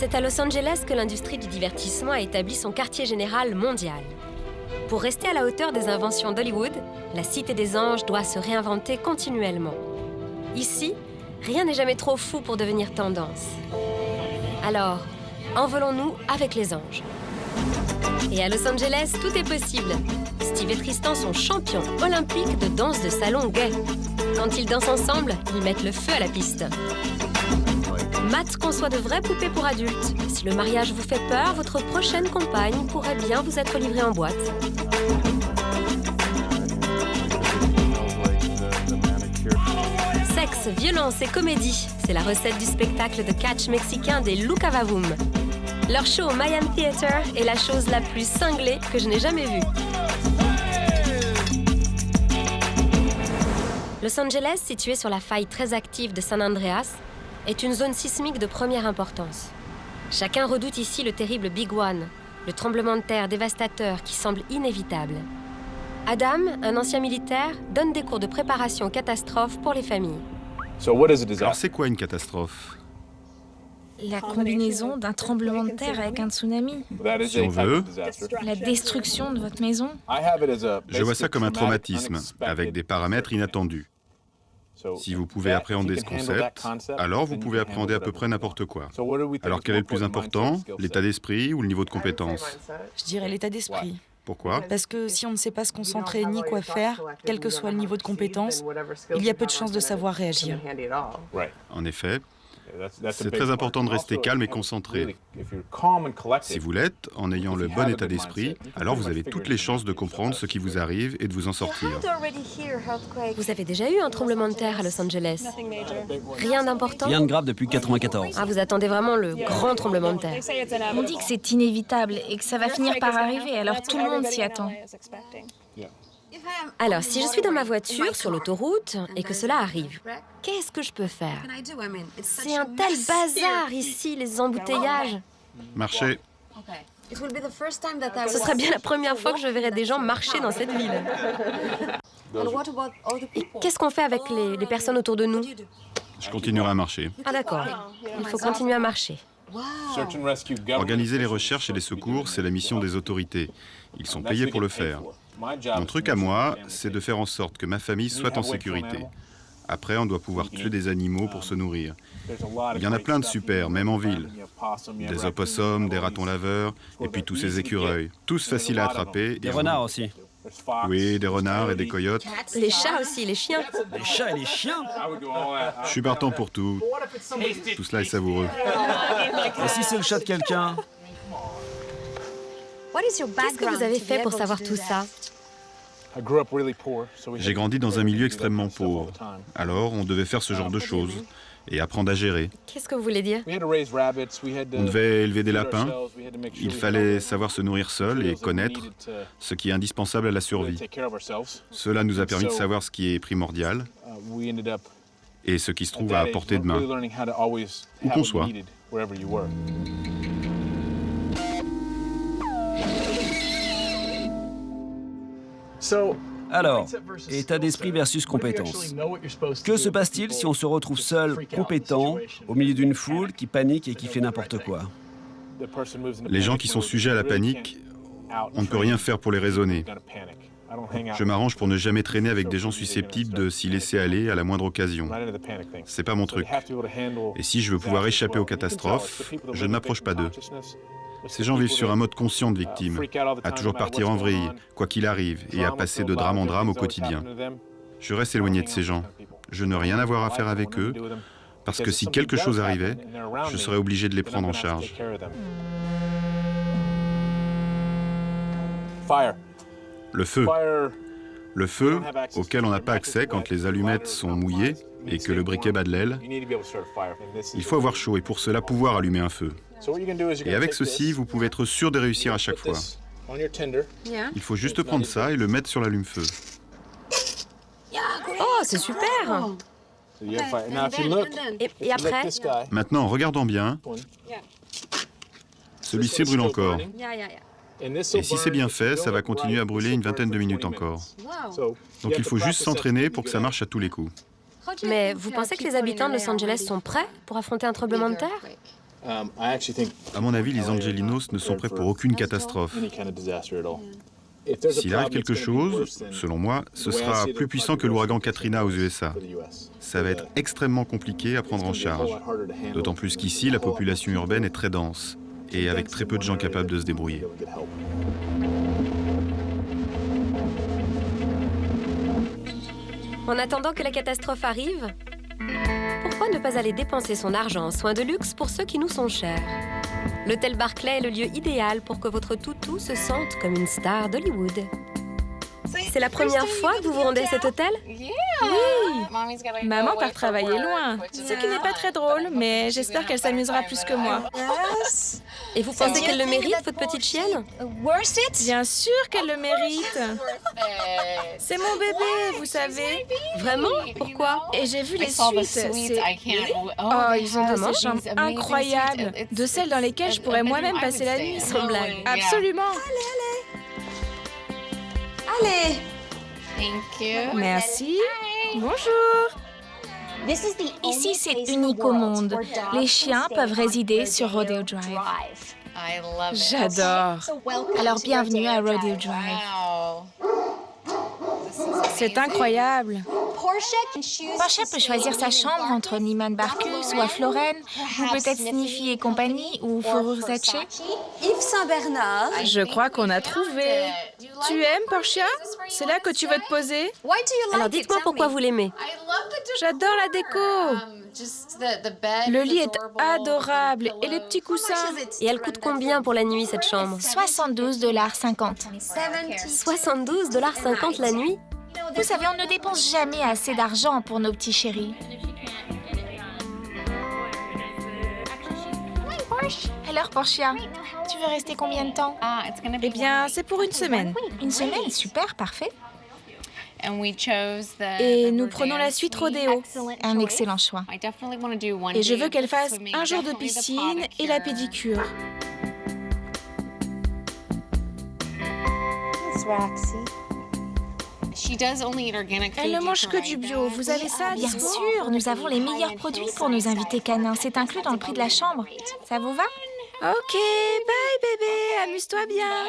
C'est à Los Angeles que l'industrie du divertissement a établi son quartier général mondial. Pour rester à la hauteur des inventions d'Hollywood, la Cité des Anges doit se réinventer continuellement. Ici, rien n'est jamais trop fou pour devenir tendance. Alors, envolons-nous avec les anges. Et à Los Angeles, tout est possible. Steve et Tristan sont champions olympiques de danse de salon gay. Quand ils dansent ensemble, ils mettent le feu à la piste. Matt conçoit de vraies poupées pour adultes. Si le mariage vous fait peur, votre prochaine compagne pourrait bien vous être livrée en boîte. Sexe, violence et comédie, c'est la recette du spectacle de catch mexicain des Luca Vavoom. Leur show au Mayan Theater est la chose la plus cinglée que je n'ai jamais vue. Los Angeles, situé sur la faille très active de San Andreas, est une zone sismique de première importance. Chacun redoute ici le terrible Big One, le tremblement de terre dévastateur qui semble inévitable. Adam, un ancien militaire, donne des cours de préparation aux catastrophes pour les familles. Alors c'est quoi une catastrophe? La combinaison d'un tremblement de terre avec un tsunami. Si on veut, La destruction de votre maison. je vois ça comme un traumatisme, avec des paramètres inattendus. Si vous pouvez appréhender ce concept, alors vous pouvez appréhender à peu près n'importe quoi. Alors quel est le plus important, l'état d'esprit ou le niveau de compétence? Je dirais l'état d'esprit. Pourquoi? Parce que si on ne sait pas se concentrer ni quoi faire, quel que soit le niveau de compétence, il y a peu de chances de savoir réagir. En effet, c'est très important de rester calme et concentré. Si vous l'êtes, en ayant le bon état d'esprit, alors vous avez toutes les chances de comprendre ce qui vous arrive et de vous en sortir. Vous avez déjà eu un tremblement de terre à Los Angeles? Rien d'important? Rien de grave depuis 94. Ah, vous attendez vraiment le grand tremblement de terre. On dit que c'est inévitable et que ça va finir par arriver, alors tout le monde s'y attend. Alors, si je suis dans ma voiture, sur l'autoroute, et que cela arrive, qu'est-ce que je peux faire? C'est un tel bazar ici, les embouteillages. Marchez. Ce sera bien la première fois que je verrai des gens marcher dans cette ville. Et qu'est-ce qu'on fait avec les personnes autour de nous? Je continuerai à marcher. Ah d'accord, il faut continuer à marcher. Organiser les recherches et les secours, c'est la mission des autorités. Ils sont payés pour le faire. Mon truc à moi, c'est de faire en sorte que ma famille soit en sécurité. Après, on doit pouvoir tuer des animaux pour se nourrir. Il y en a plein de super, même en ville. Des opossums, des ratons laveurs, et puis tous ces écureuils. Tous faciles à attraper. Des renards aussi. Oui, des renards et des coyotes. Les chats aussi, les chiens. Les chats et les chiens. Je suis partant pour tout. Tout cela est savoureux. Et si c'est le chat de quelqu'un? Qu'est-ce que vous avez fait pour savoir tout ça? J'ai grandi dans un milieu extrêmement pauvre. Alors, on devait faire ce genre de choses et apprendre à gérer. Qu'est-ce que vous voulez dire? On devait élever des lapins. Il fallait savoir se nourrir seul et connaître ce qui est indispensable à la survie. Cela nous a permis de savoir ce qui est primordial et ce qui se trouve à portée de main, où qu'on soit. Alors, état d'esprit versus compétence. Que se passe-t-il si on se retrouve seul, compétent, au milieu d'une foule qui panique et qui fait n'importe quoi? Les gens qui sont sujets à la panique, on ne peut rien faire pour les raisonner. Je m'arrange pour ne jamais traîner avec des gens susceptibles de s'y laisser aller à la moindre occasion. C'est pas mon truc. Et si je veux pouvoir échapper aux catastrophes, je ne m'approche pas d'eux. Ces gens vivent sur un mode conscient de victime, à toujours partir en vrille, quoi qu'il arrive, et à passer de drame en drame au quotidien. Je reste éloigné de ces gens. Je n'ai rien à voir à faire avec eux, parce que si quelque chose arrivait, je serais obligé de les prendre en charge. Le feu. Le feu, auquel on n'a pas accès quand les allumettes sont mouillées et que le briquet bat de l'aile. Il faut avoir chaud et pour cela pouvoir allumer un feu. Et avec ceci, vous pouvez être sûr de réussir à chaque fois. Il faut juste prendre ça et le mettre sur l'allume-feu. Oh, c'est super! Et après? Maintenant, en regardant bien, celui-ci brûle encore. Et si c'est bien fait, ça va continuer à brûler une vingtaine de minutes encore. Donc il faut juste s'entraîner pour que ça marche à tous les coups. Mais vous pensez que les habitants de Los Angeles sont prêts pour affronter un tremblement de terre? À mon avis, les Angelinos ne sont prêts pour aucune catastrophe. S'il arrive quelque chose, selon moi, ce sera plus puissant que l'ouragan Katrina aux USA. Ça va être extrêmement compliqué à prendre en charge. D'autant plus qu'ici, la population urbaine est très dense et avec très peu de gens capables de se débrouiller. En attendant que la catastrophe arrive, pourquoi ne pas aller dépenser son argent en soins de luxe pour ceux qui nous sont chers? L'hôtel Barclay est le lieu idéal pour que votre toutou se sente comme une star d'Hollywood. C'est la première fois que vous vous rendez à cet hôtel? Oui, maman part travailler loin, ce qui n'est pas très drôle, mais j'espère qu'elle s'amusera plus que moi. Et vous pensez qu'elle le mérite, votre petite chienne? Bien sûr qu'elle le mérite. C'est mon bébé, vous savez. Vraiment? Pourquoi? Et j'ai vu les suites. Oh, ils ont de ces chambres incroyables, de celles dans lesquelles je pourrais moi-même passer la nuit. Sans blague. Absolument. Allez. Merci. Bonjour. Ici, c'est unique au monde. Les chiens peuvent résider sur Rodeo Drive. J'adore. Alors, bienvenue à Rodeo Drive. C'est incroyable. Portia peut choisir sa chambre entre Neiman Marcus ou à Florène, ou peut-être Sniffy et compagnie, ou Fourrures Zaché. Yves Saint-Bernard. Je crois qu'on a trouvé. Tu aimes Portia? C'est là que tu veux te poser? Alors dites-moi pourquoi vous l'aimez. J'adore la déco. Le lit est adorable et les petits coussins. Et elle coûte combien pour la nuit, cette chambre? 72,50 $. 72,50 $ la nuit? Vous savez, on ne dépense jamais assez d'argent pour nos petits chéris. Alors, Portia, tu veux rester combien de temps? Eh bien, c'est pour une semaine. Une semaine, super, parfait. Et nous prenons la suite Rodeo. Un excellent choix. Et je veux qu'elle fasse un jour de piscine et la pédicure. Elle ne mange que du bio. Vous avez ça? Bien sûr, nous avons les meilleurs produits pour nos invités canins. C'est inclus dans le prix de la chambre. Ça vous va? Ok, bye bébé, amuse-toi bien.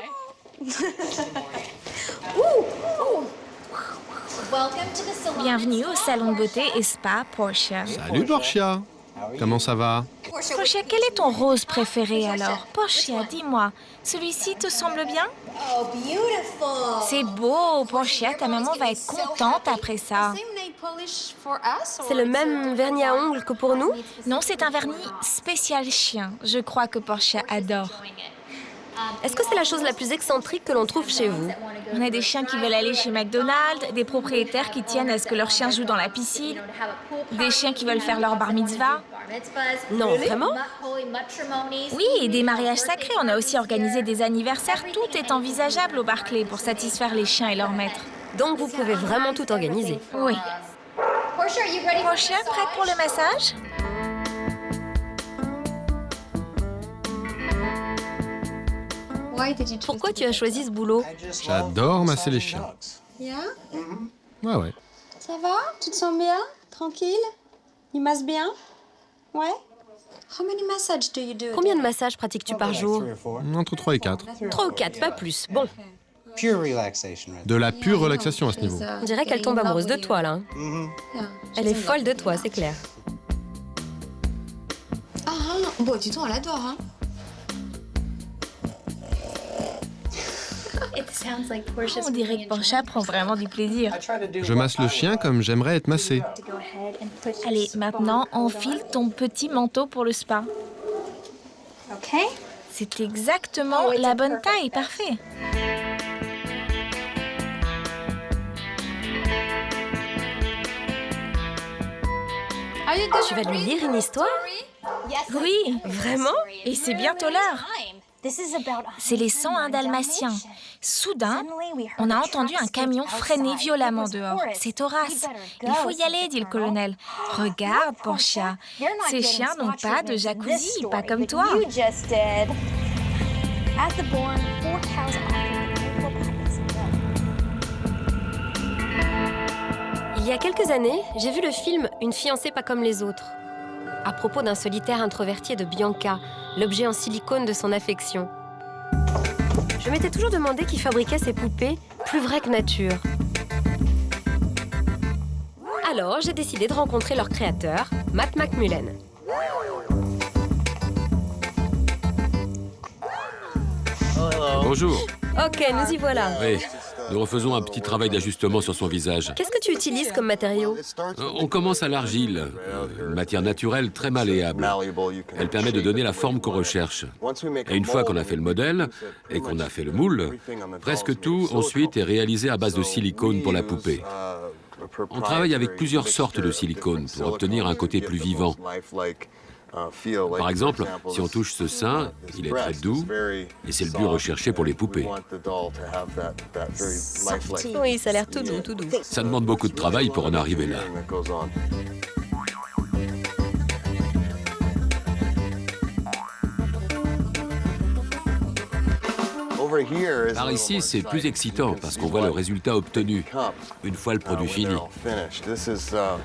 Bienvenue au salon de beauté et spa Portia. Salut Portia. Comment ça va? Portia, quel est ton rose préféré alors? Portia, dis-moi, celui-ci te semble bien? C'est beau, Portia, ta maman va être contente après ça. C'est le même vernis à ongles que pour nous? Non, c'est un vernis spécial chien. Je crois que Portia adore. Est-ce que c'est la chose la plus excentrique que l'on trouve chez vous? On a des chiens qui veulent aller chez McDonald's, des propriétaires qui tiennent à ce que leur chien joue dans la piscine, des chiens qui veulent faire leur bar mitzvah. Non, vraiment? Oui, et des mariages sacrés. On a aussi organisé des anniversaires. Tout est envisageable au Barclay pour satisfaire les chiens et leurs maîtres. Donc vous pouvez vraiment tout organiser? Oui. Portia, prête pour le massage? Pourquoi tu as choisi ce boulot? J'adore masser les chiens. Ouais. Ça va? Tu te sens bien? Tranquille? Il masse bien? Ouais? Combien de massages pratiques-tu par jour? Entre 3 et 4. 3 ou 4, pas plus. Bon, De la pure relaxation à ce niveau. on dirait qu'elle tombe amoureuse de toi, là. Elle est folle de toi, c'est clair. Bon, dis donc, elle adore, hein? On dirait que Portia prend vraiment du plaisir. Je masse le chien comme j'aimerais être massé. Allez, maintenant, enfile ton petit manteau pour le spa. C'est exactement la bonne taille, parfait. Tu vas lui lire une histoire? Oui, Vraiment? et c'est bientôt l'heure. C'est les 101 dalmatiens. Soudain, on a entendu un camion freiner violemment dehors. C'est Horace. Il faut y aller, dit le colonel. Regarde, Portia, ces chiens n'ont pas de jacuzzi, pas comme toi. Il y a quelques années, j'ai vu le film Une fiancée pas comme les autres. à propos d'un solitaire introverti et de Bianca, l'objet en silicone de son affection. Je m'étais toujours demandé qui fabriquait ces poupées plus vraies que nature. Alors, j'ai décidé de rencontrer leur créateur, Matt McMullen. Bonjour. Ok, nous y voilà. Oui, nous refaisons un petit travail d'ajustement sur son visage. Qu'est-ce que tu utilises comme matériau? On commence à l'argile, une matière naturelle très malléable. Elle permet de donner la forme qu'on recherche. Et une fois qu'on a fait le modèle et qu'on a fait le moule, presque tout ensuite est réalisé à base de silicone pour la poupée. On travaille avec plusieurs sortes de silicone pour obtenir un côté plus vivant. Par exemple, si on touche ce sein, il est très doux et c'est le but recherché pour les poupées. Oui, ça a l'air tout doux, tout doux. Ça demande beaucoup de travail pour en arriver là. Par ici, c'est plus excitant parce qu'on voit le résultat obtenu une fois le produit fini.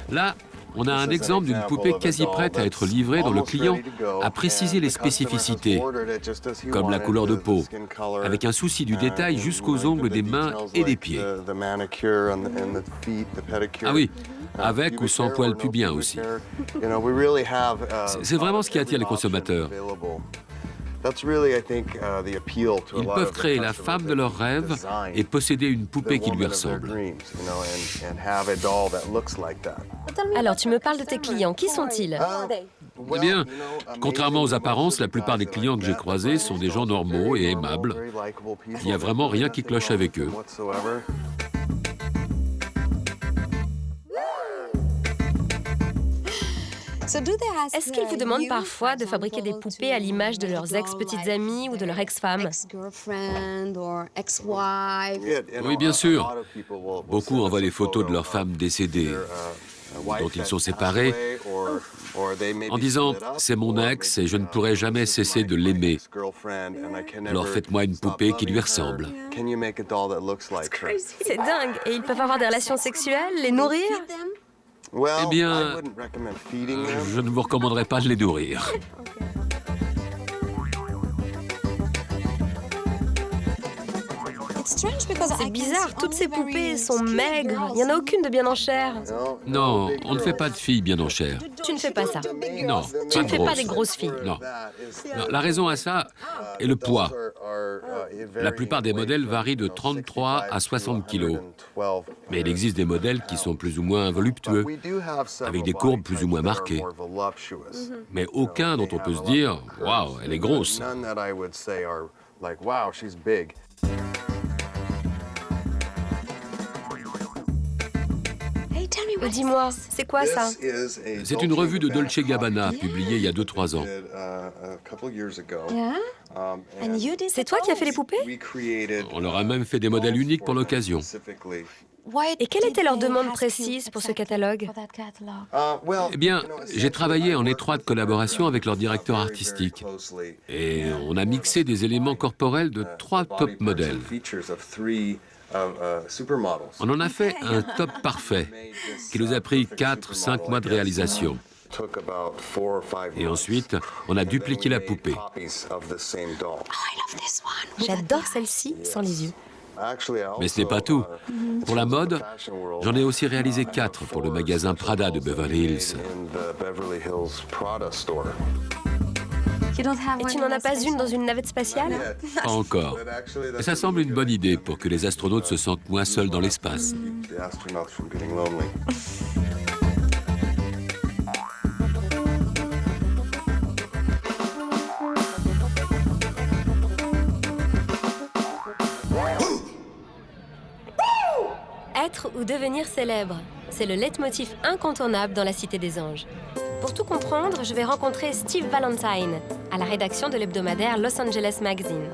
Là, on a un exemple d'une poupée quasi prête à être livrée dont le client a précisé les spécificités, comme la couleur de peau, avec un souci du détail jusqu'aux ongles des mains et des pieds. Ah oui, avec ou sans poils pubiens aussi. C'est vraiment ce qui attire les consommateurs. Ils peuvent créer la femme de leurs rêves et posséder une poupée qui lui ressemble. Alors, tu me parles de tes clients. Qui sont-ils? Eh bien, contrairement aux apparences, la plupart des clients que j'ai croisés sont des gens normaux et aimables. Il n'y a vraiment rien qui cloche avec eux. Est-ce qu'ils vous demandent parfois de fabriquer des poupées à l'image de leurs ex-petites amies ou de leur ex-femme? Oui, bien sûr. Beaucoup envoient les photos de leurs femmes décédées, dont ils sont séparés, en disant « c'est mon ex et je ne pourrai jamais cesser de l'aimer. Alors faites-moi une poupée qui lui ressemble. » C'est dingue! Et ils peuvent avoir des relations sexuelles, les nourrir? Eh bien, je ne vous recommanderais pas de les nourrir. C'est bizarre, toutes ces poupées sont maigres. Il n'y en a aucune de bien en chair. Non, on ne fait pas de filles bien en chair. Tu ne fais pas ça. Non, Tu pas ne de fais pas grosses. des grosses filles. Non. Non, la raison à ça est le poids. La plupart des modèles varient de 33 à 60 kilos. Mais il existe des modèles qui sont plus ou moins voluptueux, avec des courbes plus ou moins marquées. Mais aucun dont on peut se dire « Waouh, elle est grosse ». Dis-moi, c'est quoi ça? C'est une revue de Dolce Gabbana, publiée il y a 2-3 ans. C'est toi qui as fait les poupées? On leur a même fait des modèles uniques pour l'occasion. Et quelle était leur demande précise pour ce catalogue? Eh bien, j'ai travaillé en étroite collaboration avec leur directeur artistique. Et on a mixé des éléments corporels de 3 top modèles. On en a fait un top parfait, qui nous a pris 4-5 mois de réalisation. Et ensuite, on a dupliqué la poupée. J'adore celle-ci sans les yeux. Mais ce n'est pas tout. Pour la mode, j'en ai aussi réalisé 4 pour le magasin Prada de Beverly Hills. Et tu n'en as pas une dans une navette spatiale? Pas encore. Mais ça semble une bonne idée pour que les astronautes se sentent moins seuls dans l'espace. Être ou devenir célèbre, c'est le leitmotiv incontournable dans la Cité des Anges. Pour tout comprendre, je vais rencontrer Steve Valentine, à la rédaction de l'hebdomadaire Los Angeles Magazine.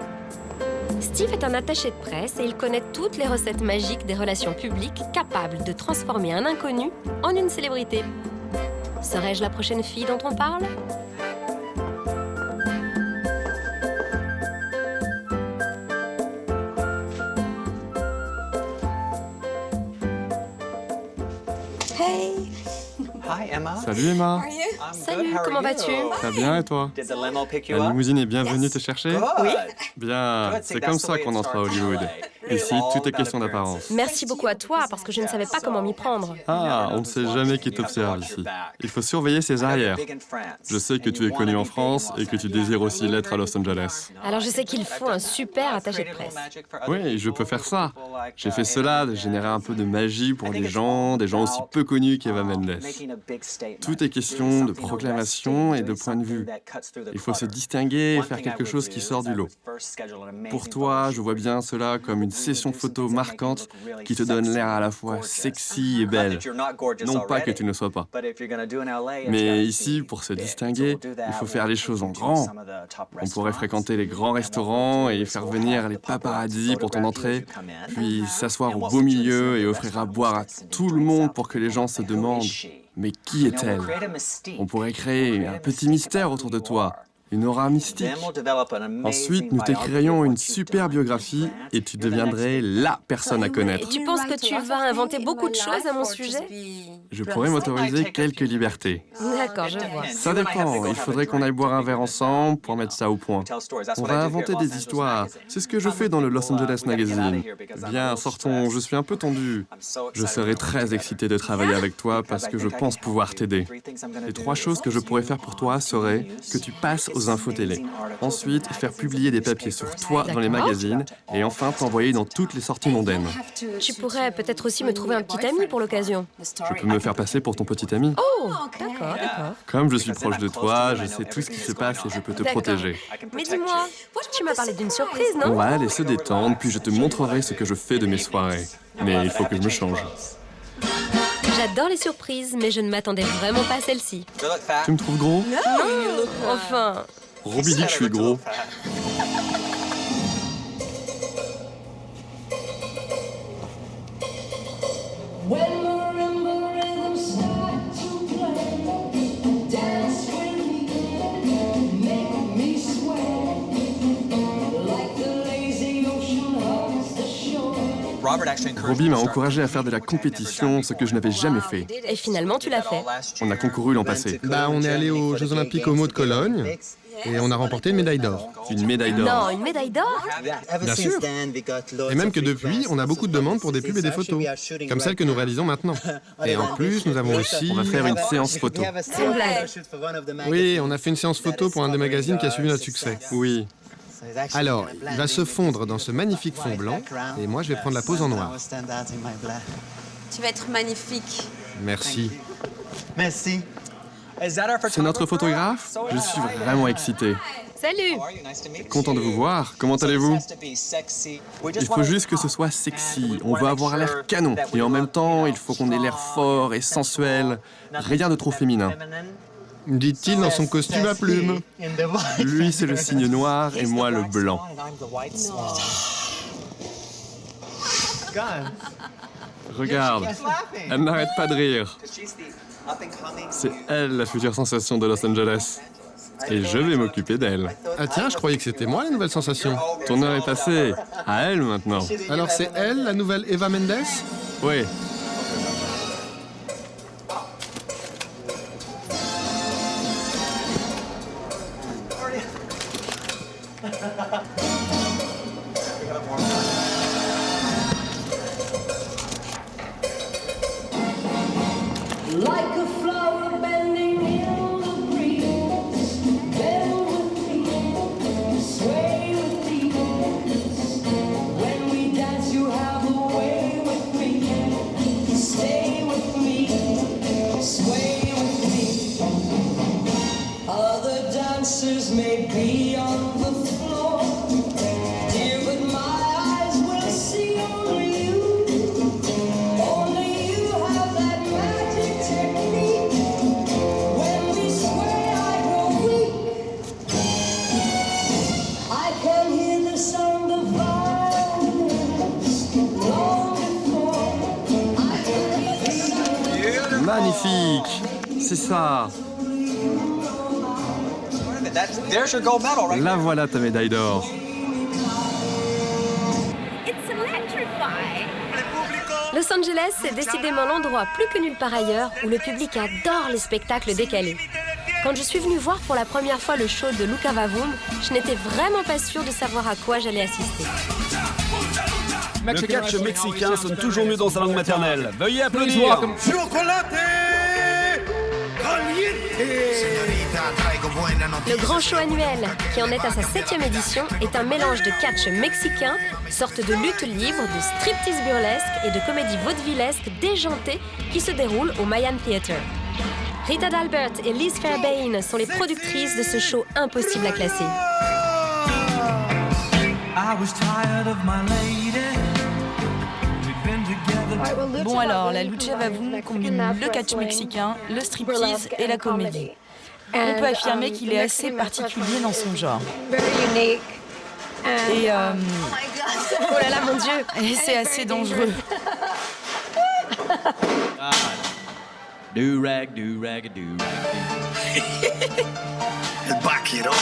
Steve est un attaché de presse et il connaît toutes les recettes magiques des relations publiques capables de transformer un inconnu en une célébrité. Serais-je la prochaine fille dont on parle? Salut Emma. Salut, comment vas-tu? Très bien et toi? La limousine est bien venue te chercher? Oui. Bien, c'est comme ça qu'on entre à Hollywood. Ici, tout est question d'apparence. Merci beaucoup à toi, parce que je ne savais pas comment m'y prendre. Ah, on ne sait jamais qui t'observe ici. Il faut surveiller ses arrières. Je sais que tu es connu en France et que tu désires aussi l'être à Los Angeles. Alors je sais qu'il faut un super attaché de presse. Oui, je peux faire ça. J'ai fait cela, de générer un peu de magie pour des gens aussi peu connus qu'Eva Mendes. Tout est question de proclamation et de point de vue. Il faut se distinguer et faire quelque chose qui sort du lot. Pour toi, je vois bien cela comme une session photo marquante qui te donne l'air à la fois sexy et belle. Non pas que tu ne sois pas. Mais ici, pour se distinguer, il faut faire les choses en grand. On pourrait fréquenter les grands restaurants et faire venir les paparazzis pour ton entrée, puis s'asseoir au beau milieu et offrir à boire à tout le monde pour que les gens se demandent « Mais qui est-elle » On pourrait créer un petit mystère autour de toi. Une aura mystique. Ensuite, nous t'écririons une super biographie et tu deviendrais la personne à connaître. Et tu penses que tu vas inventer beaucoup de choses à mon sujet? Je pourrais m'autoriser quelques libertés. D'accord, je vois. Ça dépend. Il faudrait qu'on aille boire un verre ensemble pour mettre ça au point. On va inventer des histoires. C'est ce que je fais dans le Los Angeles Magazine. Bien, sortons. Je suis un peu tendu. Je serai très excité de travailler avec toi parce que je pense pouvoir t'aider. Les 3 choses que je pourrais faire pour toi seraient que tu passes aux infos télé. Ensuite, faire publier des papiers sur toi dans les magazines et enfin t'envoyer dans toutes les sorties mondaines. Tu pourrais peut-être aussi me trouver un petit ami pour l'occasion. Je peux me faire passer pour ton petit ami. Oh, d'accord, d'accord. Comme je suis proche de toi, je sais tout ce qui se passe et je peux te protéger. Mais dis-moi, tu m'as parlé d'une surprise, non? On va aller se détendre, puis je te montrerai ce que je fais de mes soirées. Mais il faut que je me change. J'adore les surprises, mais je ne m'attendais vraiment pas à celle-ci. Tu me trouves gros? Non, enfin... Robbie dit que je suis gros. Robbie m'a encouragé à faire de la compétition, ce que je n'avais jamais fait. Et finalement, tu l'as fait. On a concouru l'an passé. On est allé aux Jeux Olympiques Homo de Cologne et on a remporté une médaille d'or. Une médaille d'or? Non, une médaille d'or? Bien sûr. Et même que depuis, on a beaucoup de demandes pour des pubs et des photos, comme celle que nous réalisons maintenant. Et en plus, nous avons aussi... On va faire une séance photo. C'est une blague. Oui, on a fait une séance photo pour un des magazines qui a suivi notre succès. Oui. Alors, il va se fondre dans ce magnifique fond blanc et moi, je vais prendre la pose en noir. Tu vas être magnifique. Merci. Merci. C'est notre photographe? Je suis vraiment excité. Salut! Content de vous voir. Comment allez-vous? Il faut juste que ce soit sexy. On veut avoir l'air canon. Et en même temps, il faut qu'on ait l'air fort et sensuel. Rien de trop féminin. Dit-il dans son costume à plumes. Lui, c'est le signe noir et moi, le blanc. Regarde, elle n'arrête pas de rire. C'est elle, la future sensation de Los Angeles. Et je vais m'occuper d'elle. Ah tiens, je croyais que c'était moi la nouvelle sensation. Ton heure est passée. À elle maintenant. Alors c'est elle, la nouvelle Eva Mendes? Oui. Magnifique! C'est ça! Là voilà ta médaille d'or. Le Los Angeles, c'est décidément l'endroit plus que nulle part ailleurs où le public adore les spectacles décalés. Quand je suis venue voir pour la première fois le show de Luca Vavoom, je n'étais vraiment pas sûre de savoir à quoi j'allais assister. Le catch mexicain sonne toujours mieux dans sa langue maternelle. Veuillez applaudir. Le grand show annuel, qui en est à sa 7e édition, est un mélange de catch mexicain, sorte de lutte libre, de striptease burlesque et de comédie vaudevillesque déjantée qui se déroule au Mayan Theater. Rita D'Albert et Liz Fairbairn sont les productrices de ce show impossible à classer. Bon alors, la lucha vavoom combine le catch mexicain, le striptease et la comédie. On peut affirmer qu'il est assez particulier dans son genre. Et oh là là, mon Dieu! Et c'est assez dangereux. Do rag, do rag, do rag. Back it up.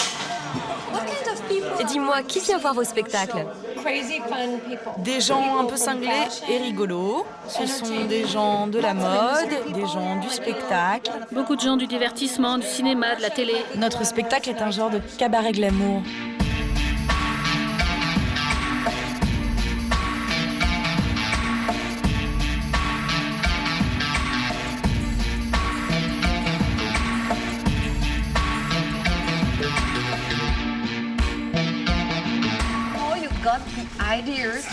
Et dis-moi, qui vient voir vos spectacles? Des gens un peu cinglés et rigolos. Ce sont des gens de la mode, des gens du spectacle. Beaucoup de gens du divertissement, du cinéma, de la télé. Notre spectacle est un genre de cabaret glamour.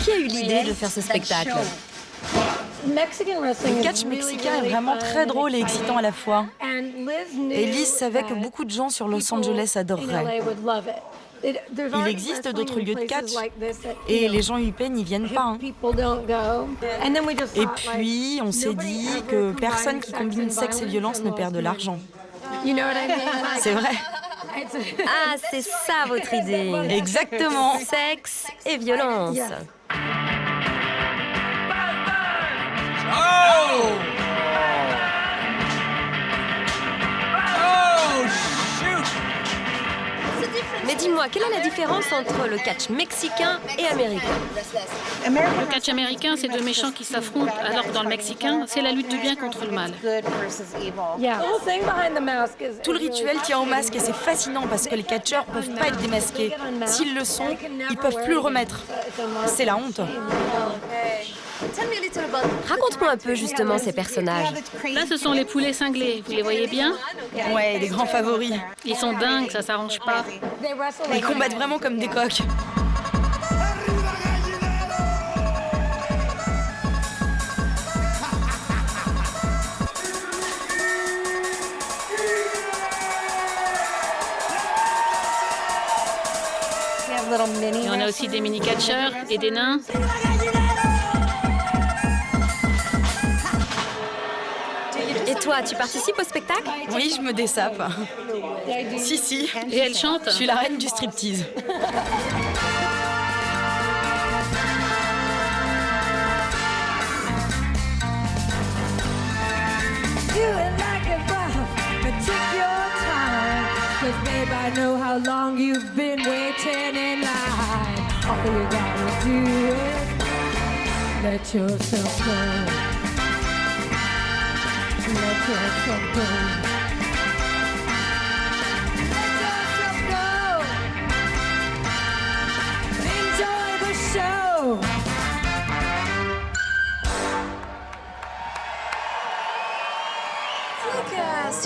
Qui a eu l'idée de faire ce spectacle? Le catch mexicain est vraiment très drôle et excitant à la fois. Et Liz savait que beaucoup de gens sur Los Angeles adoreraient. Il existe d'autres lieux de catch et les gens huppés n'y viennent pas. Hein. Et puis, on s'est dit que personne qui combine sexe et violence ne perd de l'argent. C'est vrai. Ah, c'est ça votre idée. Exactement. Sexe et violence. Oh! Mais dis-moi, quelle est la différence entre le catch mexicain et américain? Le catch américain, c'est deux méchants qui s'affrontent, alors que dans le mexicain, c'est la lutte du bien contre le mal. Tout le rituel tient au masque et c'est fascinant parce que les catcheurs ne peuvent pas être démasqués. S'ils le sont, ils ne peuvent plus le remettre. C'est la honte. Raconte-moi un peu justement ces personnages. Là, ce sont les poulets cinglés. Vous les voyez bien? Ouais, les grands favoris. Ils sont dingues, ça s'arrange pas. Ils combattent vraiment comme des coqs. Et on a aussi des mini-catcheurs et des nains. Et toi, tu participes au spectacle? Oui, je me dessape. Si. Et elle chante? Je suis la reine du striptease.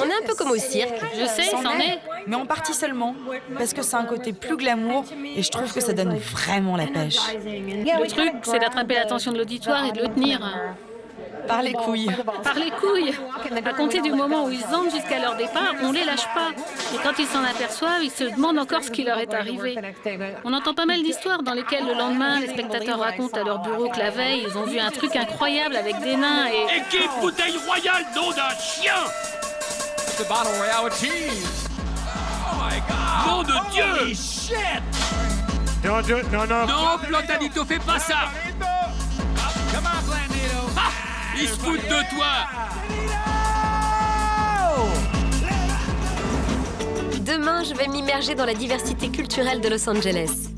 On est un peu comme au cirque. Je sais, c'en est. Mais en partie seulement, parce que c'est un côté plus glamour et je trouve que ça donne vraiment la pêche. Le truc, c'est d'attraper l'attention de l'auditoire et de le tenir. Par les couilles. Par les couilles. À compter du moment où ils entrent jusqu'à leur départ, on les lâche pas. Et quand ils s'en aperçoivent, ils se demandent encore ce qui leur est arrivé. On entend pas mal d'histoires dans lesquelles le lendemain, les spectateurs racontent à leur bureau que la veille, ils ont vu un truc incroyable avec des nains et... Équipe bouteille royale, nom d'un chien! The bottle royale with cheese. Oh my God! Nom de Dieu! Holy shit! Don't do it. No. Non, Plantanito, fais pas ça! Come on, Plantanito! Ah! Ils se foutent de toi! Demain, je vais m'immerger dans la diversité culturelle de Los Angeles.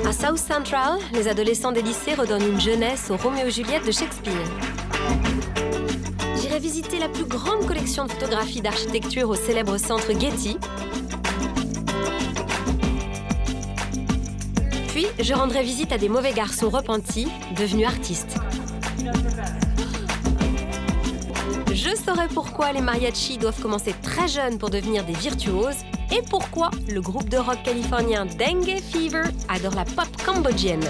À South Central, les adolescents des lycées redonnent une jeunesse au Roméo et Juliette de Shakespeare. J'irai visiter la plus grande collection de photographies d'architecture au célèbre centre Getty. Puis, je rendrai visite à des mauvais garçons repentis, devenus artistes. Je saurai pourquoi les mariachis doivent commencer très jeunes pour devenir des virtuoses et pourquoi le groupe de rock californien Dengue Fever adore la pop cambodgienne.